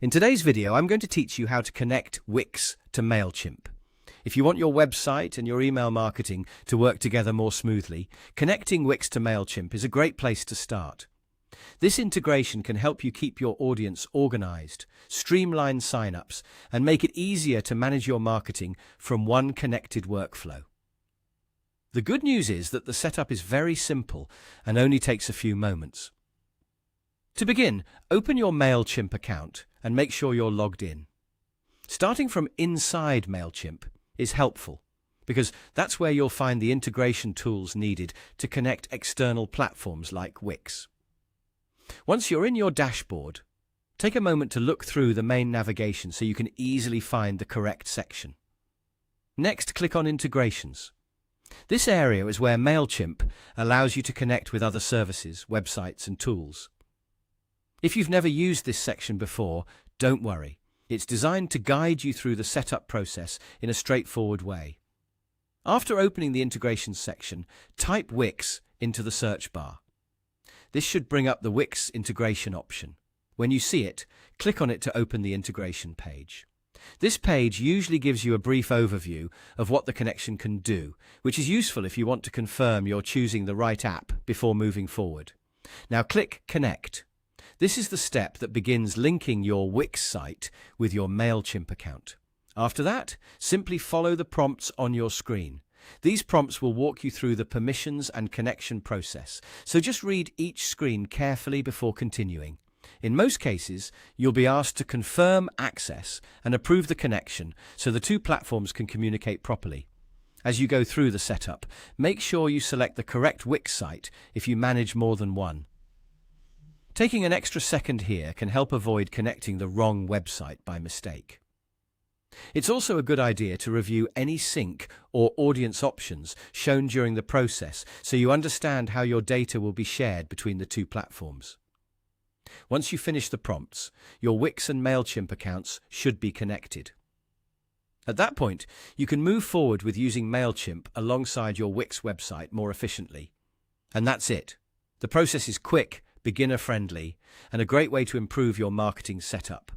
In today's video, I'm going to teach you how to connect Wix to MailChimp. If you want your website and your email marketing to work together more smoothly, connecting Wix to MailChimp is a great place to start. This integration can help you keep your audience organized, streamline signups, and make it easier to manage your marketing from one connected workflow. The good news is that the setup is very simple and only takes a few moments. To begin, open your MailChimp account and make sure you're logged in. Starting from inside MailChimp is helpful because that's where you'll find the integration tools needed to connect external platforms like Wix. Once you're in your dashboard, take a moment to look through the main navigation so you can easily find the correct section. Next, click on Integrations. This area is where MailChimp allows you to connect with other services, websites, and tools. If you've never used this section before, don't worry. It's designed to guide you through the setup process in a straightforward way. After opening the Integrations section, type Wix into the search bar. This should bring up the Wix integration option. When you see it, click on it to open the integration page. This page usually gives you a brief overview of what the connection can do, which is useful if you want to confirm you're choosing the right app before moving forward. Now click Connect. This is the step that begins linking your Wix site with your MailChimp account. After that, simply follow the prompts on your screen. These prompts will walk you through the permissions and connection process, so just read each screen carefully before continuing. In most cases, you'll be asked to confirm access and approve the connection so the two platforms can communicate properly. As you go through the setup, make sure you select the correct Wix site if you manage more than one. Taking an extra second here can help avoid connecting the wrong website by mistake. It's also a good idea to review any sync or audience options shown during the process so you understand how your data will be shared between the two platforms. Once you finish the prompts, your Wix and MailChimp accounts should be connected. At that point, you can move forward with using MailChimp alongside your Wix website more efficiently. And that's it. The process is quick, beginner-friendly, and a great way to improve your marketing setup.